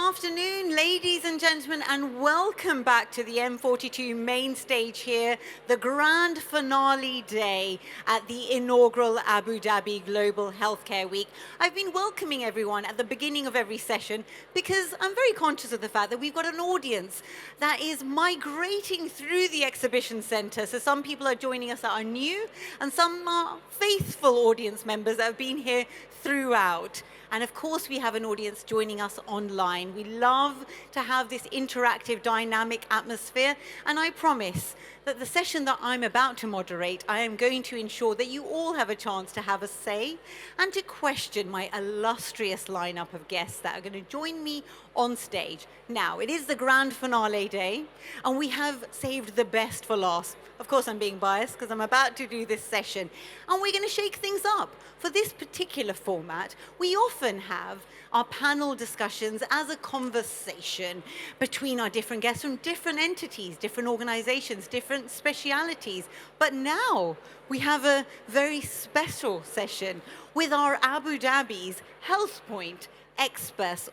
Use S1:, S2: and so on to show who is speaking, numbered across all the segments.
S1: afternoon, ladies and gentlemen, and welcome back to the M42 main stage here, the grand finale day at the inaugural Abu Dhabi Global Healthcare Week. I've been welcoming everyone at the beginning of every session because I'm very conscious of the fact that we've got an audience that is migrating through the exhibition center. So some people are joining us that are new, and some are faithful audience members that have been here throughout. And of course, we have an audience joining us online. We love to have this interactive, dynamic atmosphere. And I promise that the session that I'm about to moderate, I am going to ensure that you all have a chance to have a say and to question my illustrious lineup of guests that are going to join me on stage. Now, it is the grand finale day, and we have saved the best for last. Of course, I'm being biased because I'm about to do this session. And we're going to shake things up. For this particular format, we often have our panel discussions as a conversation between our different guests from different entities, different organizations, different specialities. But now we have a very special session with our Abu Dhabi's Health Point experts,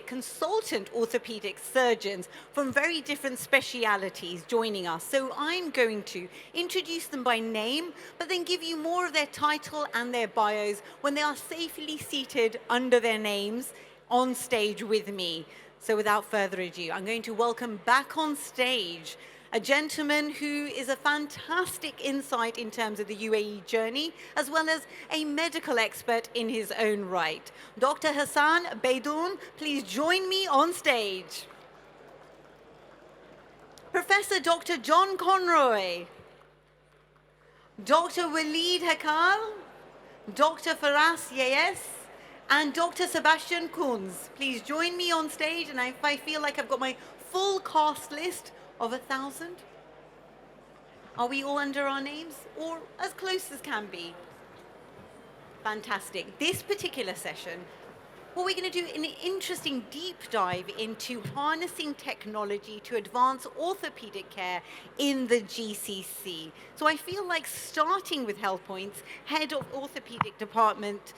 S1: consultant orthopedic surgeons from very different specialities joining us. So I'm going to introduce them by name, but then give you more of their title and their bios when they are safely seated under their names on stage with me. So without further ado, I'm going to welcome back on stage a gentleman who is a fantastic insight in terms of the UAE journey, as well as a medical expert in his own right. Dr. Hassan Beydoun, please join me on stage. Professor Dr. John Conroy, Dr. Waleed Hakal, Dr. Faras Yeyes, and Dr. Sebastian Kunz. Please join me on stage, and if I feel like I've got my full cast list of 1,000? Are we all under our names, or as close as can be? Fantastic. This particular session, what we're going to do an interesting deep dive into harnessing technology to advance orthopedic care in the GCC. So I feel like starting with HealthPoint's Head of Orthopedic Department,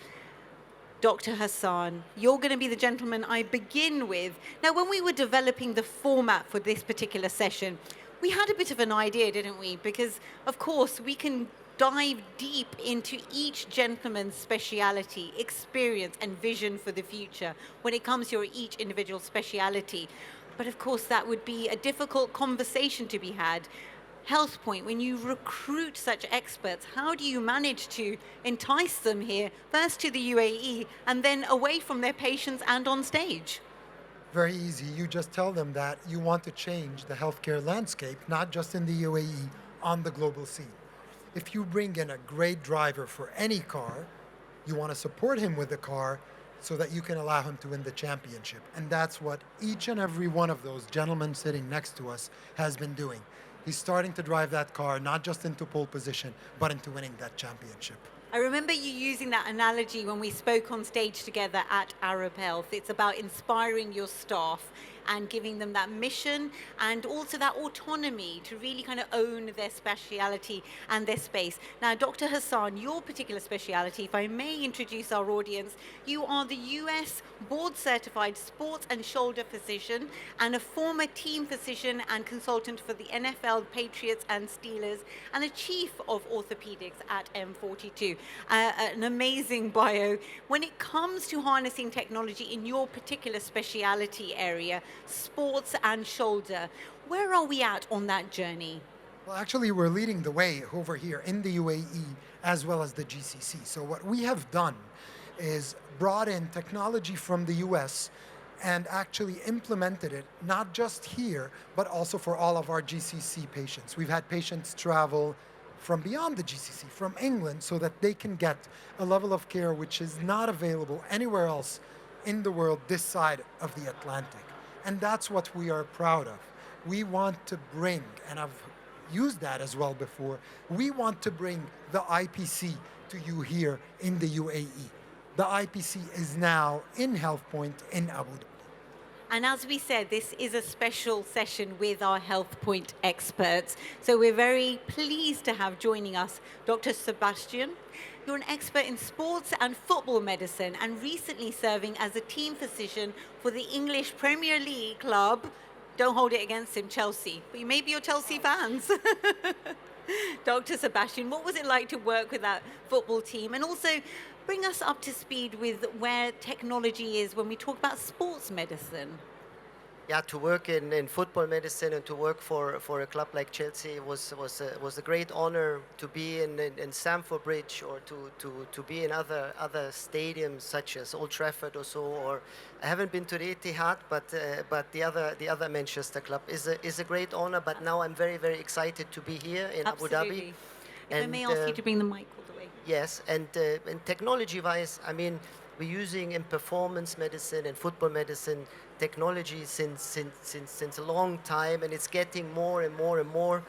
S1: Dr. Hassan, you're going to be the gentleman I begin with. Now, when we were developing the format for this particular session, we had a bit of an idea, didn't we? Because, of course, we can dive deep into each gentleman's speciality, experience, and vision for the future when it comes to each individual speciality. But, of course, that would be a difficult conversation to be had. HealthPoint, when you recruit such experts, how do you manage to entice them here, first to the UAE, and then away from their patients and on stage?
S2: Very easy. You just tell them that you want to change the healthcare landscape, not just in the UAE, on the global scene. If you bring in a great driver for any car, you want to support him with the car so that you can allow him to win the championship. And that's what each and every one of those gentlemen sitting next to us has been doing. He's starting to drive that car not just into pole position, but into winning that championship.
S1: I remember you using that analogy when we spoke on stage together at Arab Health. It's about inspiring your staff and giving them that mission and also that autonomy to really kind of own their speciality and their space. Now, Dr. Hassan, your particular speciality, if I may introduce our audience, you are the US board-certified sports and shoulder physician and a former team physician and consultant for the NFL, Patriots, and Steelers, and a chief of orthopedics at M42. An amazing bio. When it comes to harnessing technology in your particular speciality area, sports and shoulder, where are we at on that journey?
S2: Well, actually, we're leading the way over here in the UAE as well as the GCC. So what we have done is brought in technology from the US and actually implemented it, not just here, but also for all of our GCC patients. We've had patients travel from beyond the GCC, from England, so that they can get a level of care which is not available anywhere else in the world this side of the Atlantic. And that's what we are proud of. We want to bring, and I've used that as well before, we want to bring the IPC to you here in the UAE. The IPC is now in HealthPoint in Abu Dhabi.
S1: And as we said, this is a special session with our Health Point experts. So we're very pleased to have joining us Dr. Sebastian. You're an expert in sports and football medicine and recently serving as a team physician for the English Premier League club. Don't hold it against him, Chelsea, but maybe you're Chelsea fans. Dr. Sebastian, what was it like to work with that football team? And also bring us up to speed with where technology is when we talk about sports medicine.
S3: Yeah, to work in football medicine and to work for a club like Chelsea was a great honor. To be in Stamford Bridge or to be in other stadiums such as Old Trafford or so. Or I haven't been to the Etihad, but the other Manchester club is a great honor. But now I'm very excited to be here in Abu Dhabi.
S1: Absolutely. If I may ask you to bring the mic all the way.
S3: Yes, and technology-wise, I mean, we're using in performance medicine and football medicine technology since a long time, and it's getting more and more and more.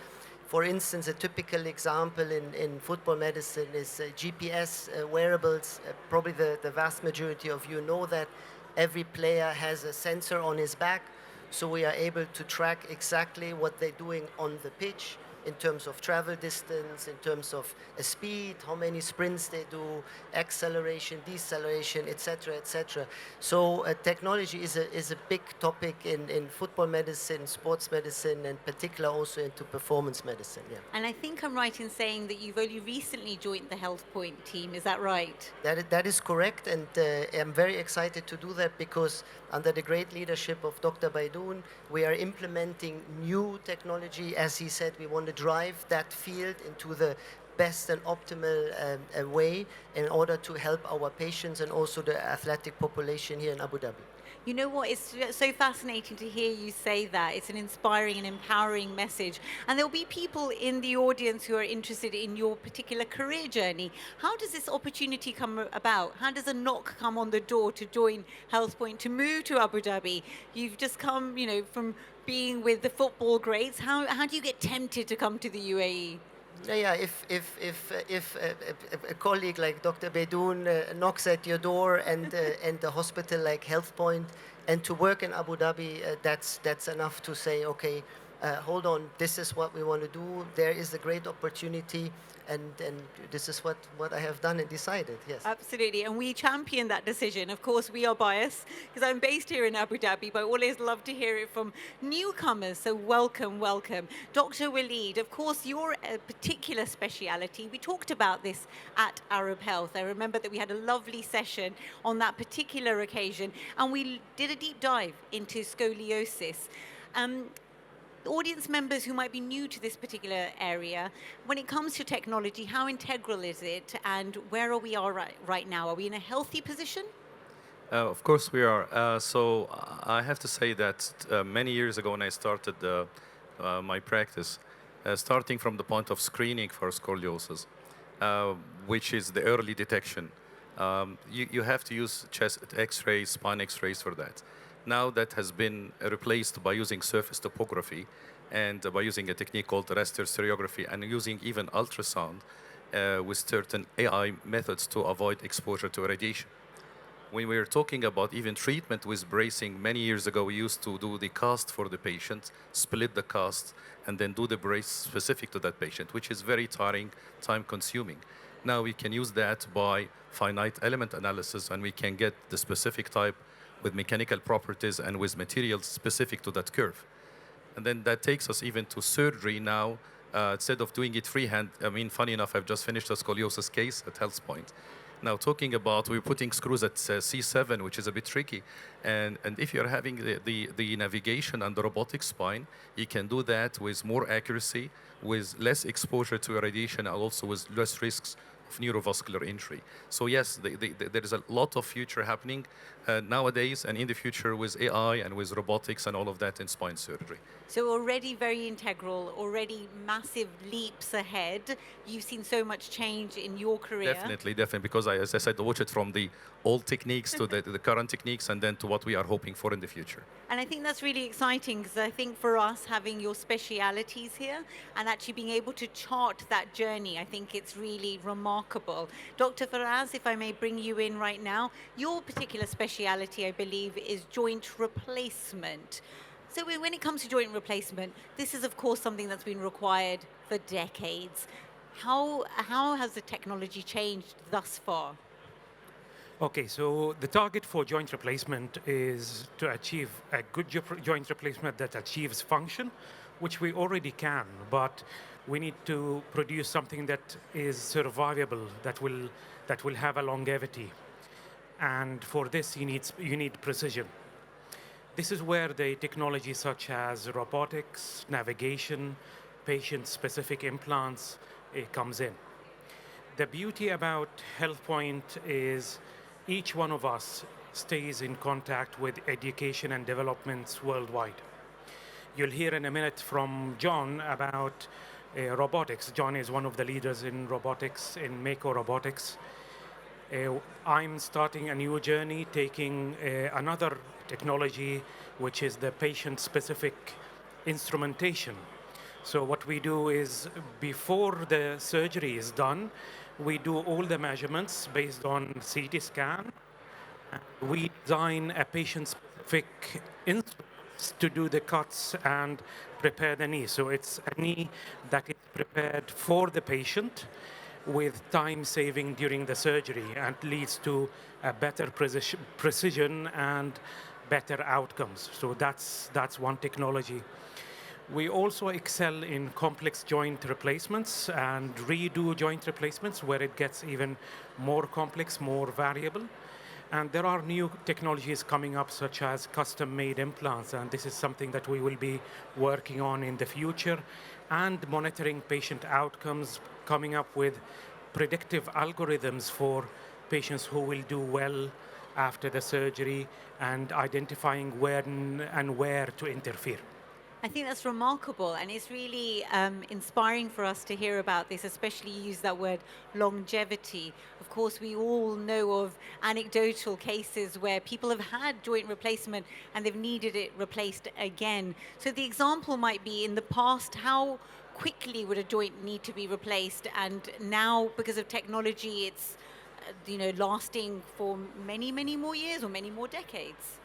S3: For instance, a typical example in football medicine is GPS wearables. Probably the vast majority of you know that every player has a sensor on his back, so we are able to track exactly what they're doing on the pitch in terms of travel distance, in terms of speed, how many sprints they do, acceleration, deceleration, etc., etc. So technology is a big topic in football medicine, sports medicine, and particular also into performance medicine. Yeah.
S1: And I think I'm right in saying that you've only recently joined the Health Point team. Is that right?
S3: That is correct, and I'm very excited to do that because under the great leadership of Dr. Baidoun, we are implementing new technology. As he said, we want to drive that field into the best and optimal way in order to help our patients and also the athletic population here in Abu Dhabi.
S1: You know what? It's so fascinating to hear you say that. It's an inspiring and empowering message. And there'll be people in the audience who are interested in your particular career journey. How does this opportunity come about? How does a knock come on the door to join Health Point, to move to Abu Dhabi? You've just come, from being with the football greats. How do you get tempted to come to the UAE?
S3: Yeah. If a colleague like Dr. Baidoun knocks at your door and a hospital like Health Point, and to work in Abu Dhabi, that's enough to say, okay, hold on, this is what we want to do. There is a great opportunity, and this is what I have done and decided. Yes.
S1: Absolutely, and we champion that decision. Of course, we are biased because I'm based here in Abu Dhabi, but I always love to hear it from newcomers. So welcome. Dr. Waleed, of course, your particular speciality, we talked about this at Arab Health. I remember that we had a lovely session on that particular occasion, and we did a deep dive into scoliosis. Audience members who might be new to this particular area, when it comes to technology, how integral is it and where are we right now? Are we in a healthy position?
S4: Of course we are. So I have to say that many years ago when I started my practice, starting from the point of screening for scoliosis, which is the early detection, you have to use chest x-rays, spine x-rays for that. Now that has been replaced by using surface topography and by using a technique called raster stereography and using even ultrasound with certain AI methods to avoid exposure to radiation. When we were talking about even treatment with bracing, many years ago we used to do the cast for the patient, split the cast, and then do the brace specific to that patient, which is very tiring, time-consuming. Now we can use that by finite element analysis, and we can get the specific type with mechanical properties and with materials specific to that curve. And then that takes us even to surgery now. Instead of doing it freehand, I mean, funny enough, I've just finished a scoliosis case at Health Point. Now talking about, we're putting screws at C7, which is a bit tricky. And if you're having the navigation and the robotic spine, you can do that with more accuracy, with less exposure to radiation, and also with less risks of neurovascular injury. So yes, there is a lot of future happening nowadays and in the future with AI and with robotics and all of that in spine surgery.
S1: So already very integral, already massive leaps ahead. You've seen so much change in your career.
S4: Definitely, because as I said, I watch it from the old techniques to the current techniques and then to what we are hoping for in the future.
S1: And I think that's really exciting because I think for us having your specialities here and actually being able to chart that journey, I think it's really remarkable remarkable. Dr. Faraz, if I may bring you in right now, your particular speciality, I believe, is joint replacement. So when it comes to joint replacement, this is of course something that's been required for decades. How has the technology changed thus far?
S5: Okay, so the target for joint replacement is to achieve a good joint replacement that achieves function, which we already can, but we need to produce something that is survivable, that will have a longevity. And for this, you need precision. This is where the technology such as robotics, navigation, patient-specific implants comes in. The beauty about HealthPoint is each one of us stays in contact with education and developments worldwide. You'll hear in a minute from John about robotics. John is one of the leaders in robotics, in Mako Robotics. I'm starting a new journey, taking another technology, which is the patient-specific instrumentation. So what we do is, before the surgery is done, we do all the measurements based on CT scan. We design a patient-specific instrument to do the cuts and prepare the knee. So it's a knee that is prepared for the patient with time saving during the surgery and leads to a better precision and better outcomes. So that's one technology. We also excel in complex joint replacements and redo joint replacements where it gets even more complex, more variable. And there are new technologies coming up, such as custom-made implants, and this is something that we will be working on in the future, and monitoring patient outcomes, coming up with predictive algorithms for patients who will do well after the surgery, and identifying when and where to interfere.
S1: I think that's remarkable, and it's really inspiring for us to hear about this, especially you use that word longevity. Of course, we all know of anecdotal cases where people have had joint replacement and they've needed it replaced again. So the example might be, in the past, how quickly would a joint need to be replaced, and now, because of technology, it's lasting for many, many more years or many more decades.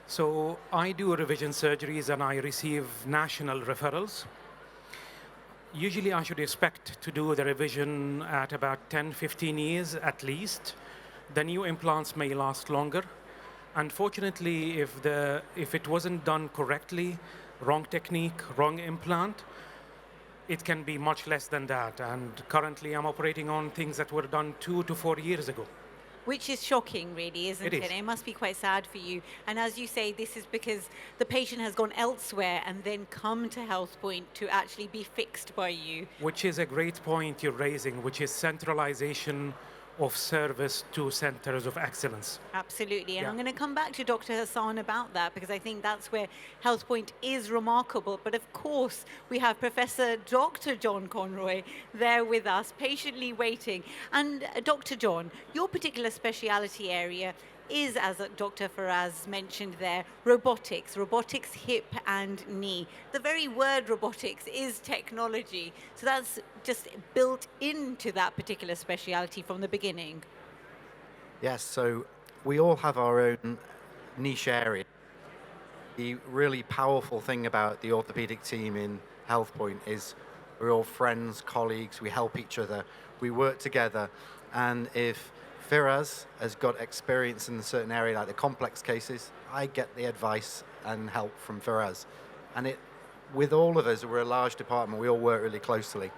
S5: So I do revision surgeries and I receive national referrals. Usually I should expect to do the revision at about 10, 15 years at least. The new implants may last longer. Unfortunately, if it wasn't done correctly, wrong technique, wrong implant, it can be much less than that. And currently I'm operating on things that were done 2 to 4 years ago.
S1: Which is shocking, really, isn't it?
S5: It is.
S1: It must be quite sad for you. And as you say, this is because the patient has gone elsewhere and then come to HealthPoint to actually be fixed by you.
S5: Which is a great point you're raising, which is centralization of service to centers of excellence.
S1: Absolutely. And
S5: Yeah.
S1: I'm going to come back to Dr. Hassan about that, because I think that's where HealthPoint is remarkable. But of course, we have Professor Dr. John Conroy there with us, patiently waiting. And Dr. John, your particular speciality area is, as Dr. Faraz mentioned there, robotics hip and knee. The very word robotics is technology. So that's just built into that particular speciality from the beginning.
S6: Yes, so we all have our own niche area. The really powerful thing about the orthopedic team in HealthPoint is we're all friends, colleagues, we help each other, we work together, and if Firaz has got experience in a certain area, like the complex cases, I get the advice and help from Firaz. And with all of us, we're a large department, we all work really closely.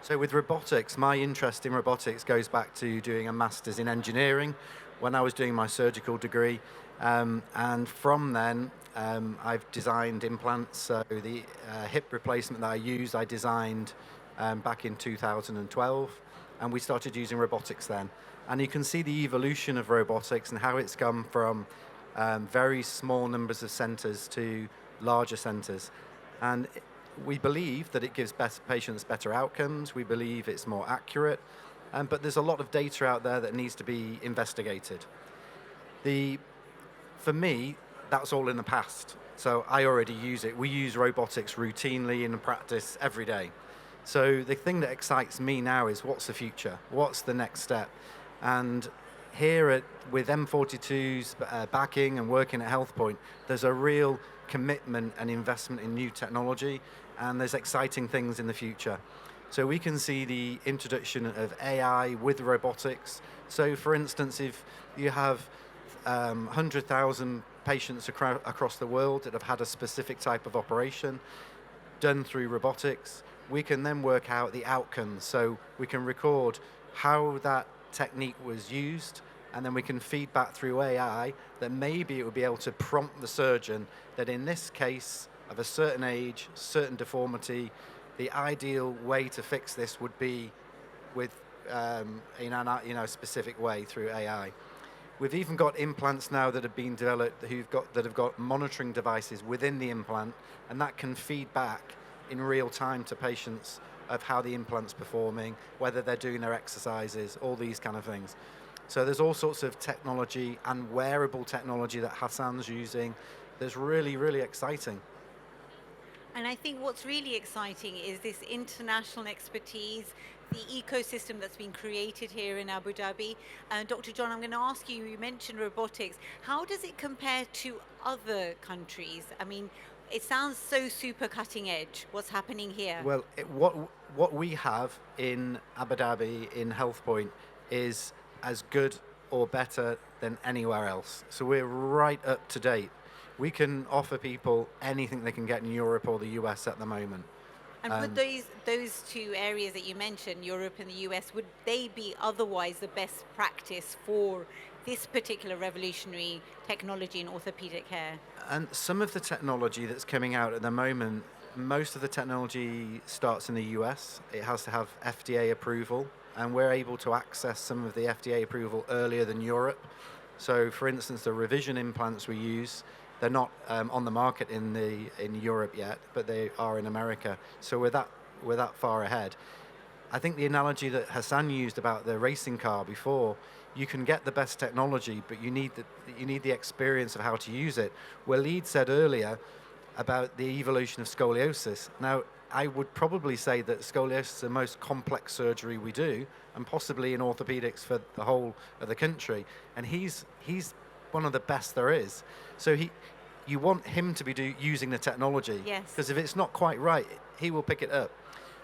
S6: So with robotics, my interest in robotics goes back to doing a master's in engineering when I was doing my surgical degree. And from then, I've designed implants. So the hip replacement that I use, I designed back in 2012. And we started using robotics then. And you can see the evolution of robotics and how it's come from very small numbers of centers to larger centers. And we believe that it gives patients better outcomes. We believe it's more accurate. But there's a lot of data out there that needs to be investigated. For me, that's all in the past. So I already use it. We use robotics routinely in practice every day. So the thing that excites me now is what's the future? What's the next step? And with M42's backing and working at HealthPoint, there's a real commitment and investment in new technology, and there's exciting things in the future. So we can see the introduction of AI with robotics. So for instance, if you have 100,000 patients across the world that have had a specific type of operation done through robotics, we can then work out the outcomes. So we can record how that technique was used, and then we can feed back through AI that maybe it would be able to prompt the surgeon that in this case of a certain age, certain deformity, the ideal way to fix this would be with in a specific way through AI. We've even got implants now that have been developed that have got monitoring devices within the implant, and that can feed back in real time to patients of how the implant's performing, whether they're doing their exercises, all these kind of things. So there's all sorts of technology and wearable technology that Hassan's using that's really, really exciting.
S1: And I think what's really exciting is this international expertise, the ecosystem that's been created here in Abu Dhabi. Dr. John, I'm going to ask you, you mentioned robotics. How does it compare to other countries? I mean, it sounds so super cutting edge, what's happening here.
S6: Well, what we have in Abu Dhabi, in HealthPoint, is as good or better than anywhere else. So we're right up to date. We can offer people anything they can get in Europe or the US at the moment.
S1: And would those two areas that you mentioned, Europe and the US, would they be otherwise the best practice for this particular revolutionary technology in orthopedic care?
S6: And some of the technology that's coming out at the moment, most of the technology starts in the US. It has to have FDA approval, and we're able to access some of the FDA approval earlier than Europe. So for instance, the revision implants we use, they're not on the market in Europe yet, but they are in America. So we're that far ahead. I think the analogy that Hassan used about the racing car before, you can get the best technology, but you need the experience of how to use it. Waleed said earlier about the evolution of scoliosis. Now, I would probably say that scoliosis is the most complex surgery we do, and possibly in orthopedics for the whole of the country. And he's one of the best there is. So you want him to be using the technology.
S1: Yes.
S6: Because if it's not quite right, he will pick it up.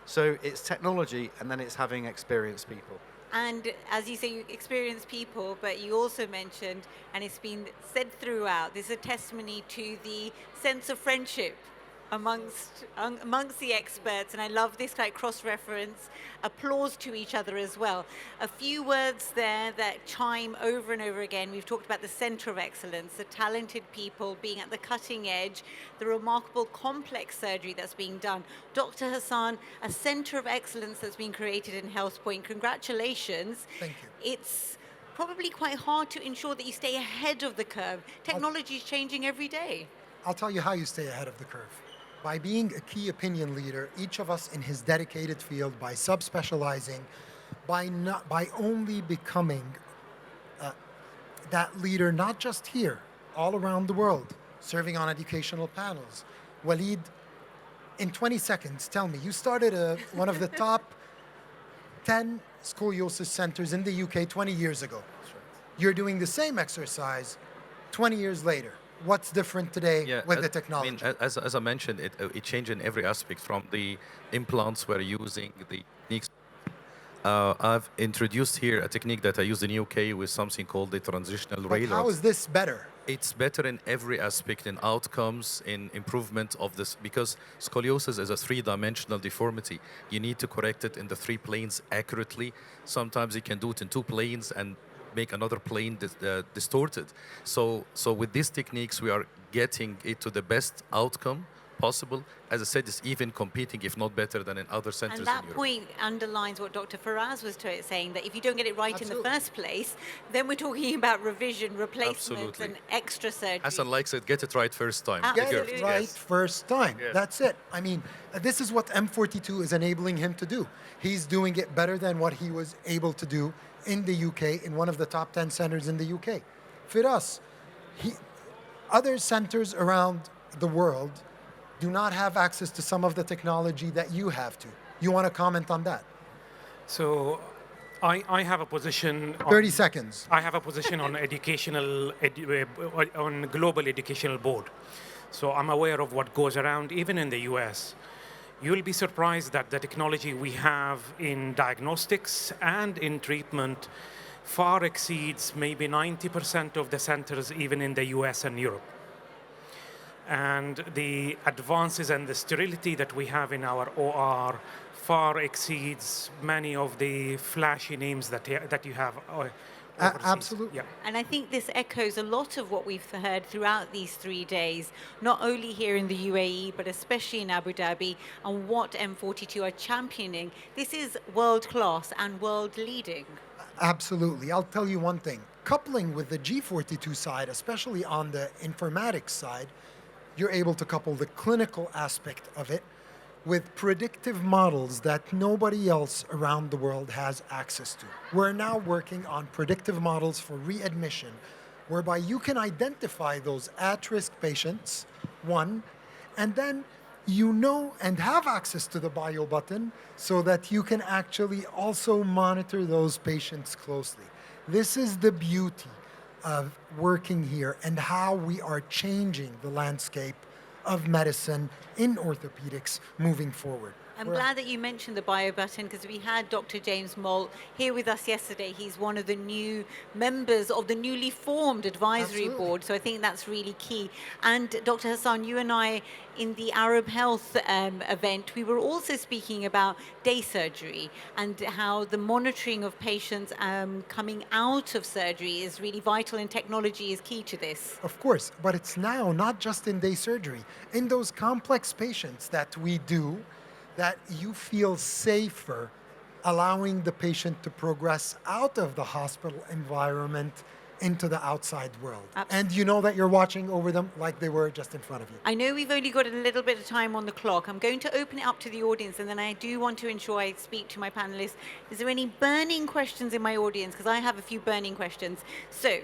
S6: So it's technology, and then it's having experienced people.
S1: And as you say, you experience people, but you also mentioned, and it's been said throughout, this is a testimony to the sense of friendship amongst the experts, and I love this like cross-reference, applause to each other as well. A few words there that chime over and over again. We've talked about the center of excellence, the talented people being at the cutting edge, the remarkable complex surgery that's being done. Dr. Hassan, a center of excellence that's been created in HealthPoint. Congratulations.
S2: Thank you.
S1: It's probably quite hard to ensure that you stay ahead of the curve. Technology is changing every day.
S2: I'll tell you how you stay ahead of the curve. By being a key opinion leader, each of us in his dedicated field, by subspecializing, by only becoming that leader, not just here, all around the world, serving on educational panels. Waleed, in 20 seconds, tell me, you started one of the top 10 scoliosis centers in the UK 20 years ago.
S4: That's right.
S2: You're doing the same exercise 20 years later. What's different today with the technology?
S4: I mean, as I mentioned, it changed in every aspect. From the implants we're using, the techniques. I've introduced here a technique that I use in UK with something called the transitional
S2: But
S4: rail.
S2: how is this better?
S4: It's better in every aspect, in outcomes, in improvement of this, because scoliosis is a three-dimensional deformity. You need to correct it in the 3 planes accurately. Sometimes you can do it in 2 planes and make another plane distorted. So with these techniques, we are getting it to the best outcome possible. As I said, it's even competing, if not better, than in other centers in
S1: And that
S4: Europe.
S1: point underlines what Dr. Faraz was saying, that if you don't get it right in
S2: Absolutely.
S1: the first place, then we're talking about revision, replacement,
S4: Absolutely.
S1: and extra surgery.
S4: Hassan likes it, get it right first time.
S1: Absolutely.
S2: Get
S1: Absolutely.
S2: it right
S4: Yes.
S2: first time.
S4: Yes.
S2: That's it. I mean, this is what M42 is enabling him to do. He's doing it better than what he was able to do in the UK, in one of the top 10 centers in the UK. Firas, other centers around the world do not have access to some of the technology that you have to. You want to comment on that?
S5: So I have a position
S2: 30 seconds.
S5: I have a position on on global educational board. So I'm aware of what goes around, even in the US. You'll be surprised that the technology we have in diagnostics and in treatment far exceeds maybe 90% of the centers, even in the US and Europe. And the advances and the sterility that we have in our OR far exceeds many of the flashy names that you have overseas.
S2: Absolutely.
S5: Yeah.
S1: And I think this echoes a lot of what we've heard throughout these 3 days, not only here in the UAE, but especially in Abu Dhabi, and what M42 are championing. This is world class and world leading.
S2: Absolutely. I'll tell you one thing. Coupling with the G42 side, especially on the informatics side, you're able to couple the clinical aspect of it with predictive models that nobody else around the world has access to. We're now working on predictive models for readmission, whereby you can identify those at-risk patients, one, and then you know and have access to the bio button so that you can actually also monitor those patients closely. This is the beauty of working here and how we are changing the landscape of medicine in orthopedics moving forward.
S1: I'm glad that you mentioned the bio button, because we had Dr. James Molt here with us yesterday. He's one of the new members of the newly formed advisory
S2: Absolutely.
S1: board, so I think that's really key. And Dr. Hassan, you and I, in the Arab Health event, we were also speaking about day surgery and how the monitoring of patients coming out of surgery is really vital, and technology is key to this.
S2: Of course, but it's now not just in day surgery. In those complex patients that we do, that you feel safer allowing the patient to progress out of the hospital environment into the outside world. And you know that you're watching over them like they were just in front of you.
S1: I know we've only got a little bit of time on the clock. I'm going to open it up to the audience, and then I do want to ensure I speak to my panelists. Is there any burning questions in my audience? Because I have a few burning questions. So,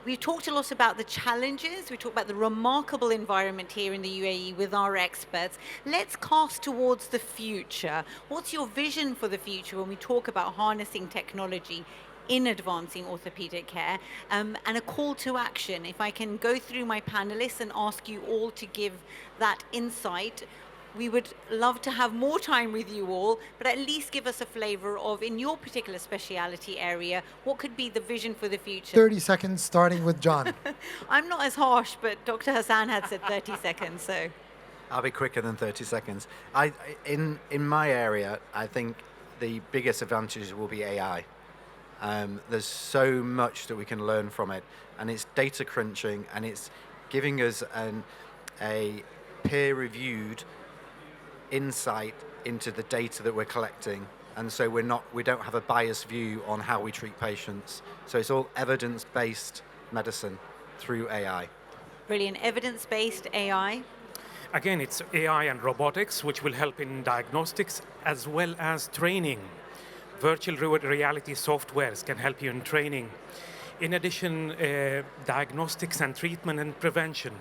S1: we've talked a lot about the challenges. We talked about the remarkable environment here in the UAE with our experts. Let's cast towards the future. What's your vision for the future when we talk about harnessing technology in advancing orthopedic care, and a call to action? If I can go through my panelists and ask you all to give that insight. We would love to have more time with you all, but at least give us a flavor of, in your particular speciality area, what could be the vision for the future?
S2: 30 seconds, starting with John.
S1: I'm not as harsh, but Dr. Hassan had said 30 seconds, so.
S6: I'll be quicker than 30 seconds. In my area, I think the biggest advantages will be AI. There's so much that we can learn from it, and it's data crunching, and it's giving us a peer-reviewed insight into the data that we're collecting, and so we don't have a biased view on how we treat patients. So it's all evidence-based medicine through AI.
S1: Brilliant. Evidence-based AI.
S5: Again, it's AI and robotics, which will help in diagnostics as well as training. Virtual reality softwares can help you in training. In addition, diagnostics and treatment and prevention.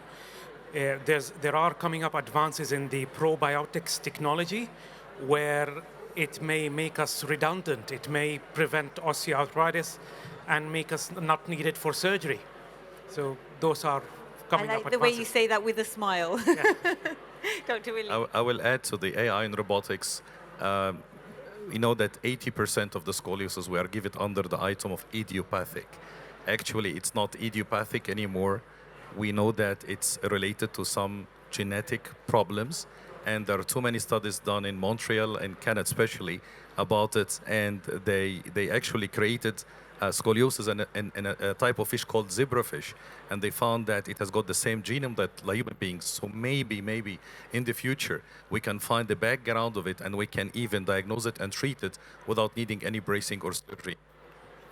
S5: There are coming up advances in the probiotics technology where it may make us redundant. It may prevent osteoarthritis and make us not needed for surgery. So those are coming
S1: I
S5: up
S1: like the way
S5: advances.
S1: you say that with a smile.
S5: Yeah.
S1: Dr. Willie.
S4: I will add to the AI and robotics. You know that 80% of the scoliosis we are given under the item of idiopathic. Actually, it's not idiopathic anymore. We know that it's related to some genetic problems, and there are too many studies done in Montreal and Canada especially about it, and they actually created scoliosis in a type of fish called zebrafish, and they found that it has got the same genome that human beings. So maybe in the future we can find the background of it, and we can even diagnose it and treat it without needing any bracing or surgery.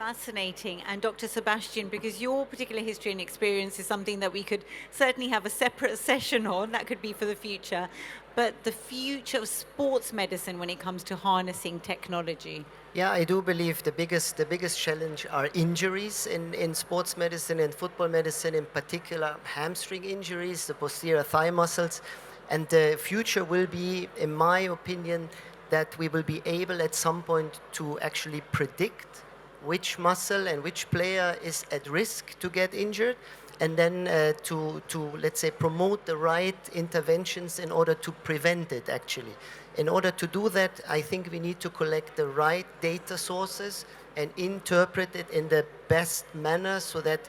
S1: Fascinating. And Dr. Sebastian, because your particular history and experience is something that we could certainly have a separate session on, that could be for the future, but the future of sports medicine when it comes to harnessing technology.
S3: Yeah, I do believe the biggest challenge are injuries in sports medicine and football medicine, in particular hamstring injuries, the posterior thigh muscles. And the future will be, in my opinion, that we will be able at some point to actually predict which muscle and which player is at risk to get injured, and then to, let's say, promote the right interventions in order to prevent it, actually. In order to do that, I think we need to collect the right data sources and interpret it in the best manner so that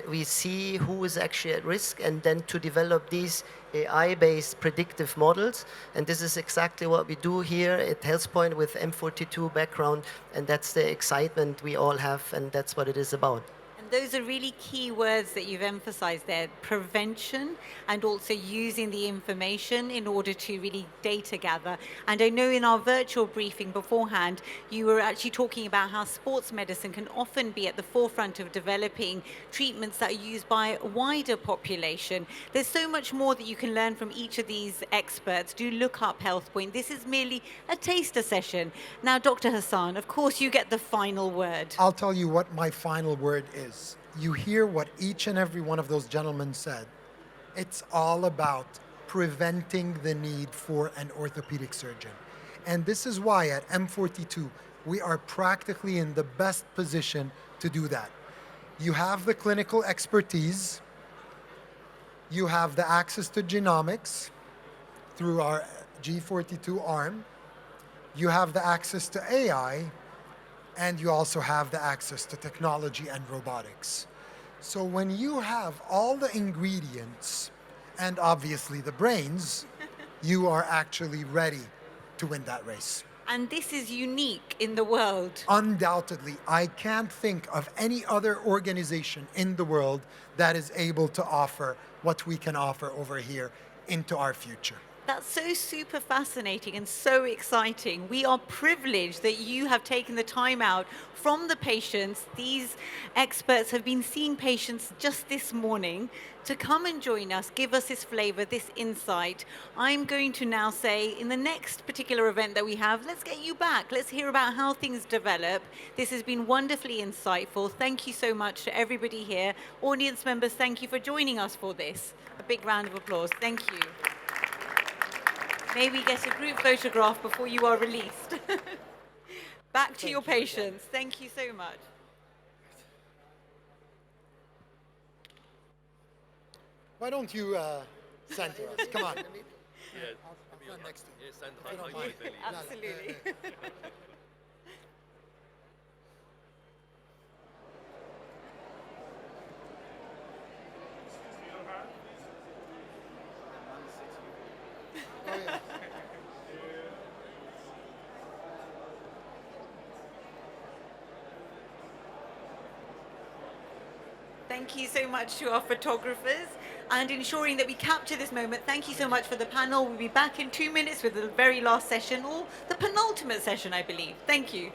S3: we see who is actually at risk, and then to develop these AI-based predictive models. And this is exactly what we do here at HealthPoint with M42 background, and that's the excitement we all have, and that's what it is about.
S1: And those are really key words that you've emphasized there: prevention, and also using the information in order to really data gather. And I know in our virtual briefing beforehand, you were actually talking about how sports medicine can often be at the forefront of developing treatments that are used by a wider population. There's so much more that you can learn from each of these experts. Do look up HealthPoint. This is merely a taster session. Now, Dr. Hassan, of course you get the final word.
S2: I'll tell you what my final word is. You hear what each and every one of those gentlemen said. It's all about preventing the need for an orthopedic surgeon. And this is why at M42, we are practically in the best position to do that. You have the clinical expertise, you have the access to genomics through our G42 arm, you have the access to AI, and you also have the access to technology and robotics. So when you have all the ingredients and obviously the brains, you are actually ready to win that race.
S1: And this is unique in the world.
S2: Undoubtedly, I can't think of any other organization in the world that is able to offer what we can offer over here into our future.
S1: That's so super fascinating and so exciting. We are privileged that you have taken the time out from the patients. These experts have been seeing patients just this morning to come and join us, give us this flavor, this insight. I'm going to now say, in the next particular event that we have, let's get you back. Let's hear about how things develop. This has been wonderfully insightful. Thank you so much to everybody here. Audience members, thank you for joining us for this. A big round of applause. Thank you. May we get a group photograph before you are released. Back to your patients. Thank you so much.
S2: Why don't you center us? Come on.
S4: Yeah,
S2: I'll stand next to you.
S4: yes, and
S2: If you don't mind.
S1: Absolutely.
S2: Oh, yeah.
S1: Thank you so much to our photographers and ensuring that we capture this moment. Thank you so much for the panel. We'll be back in 2 minutes with the very last session, or the penultimate session, I believe. Thank you.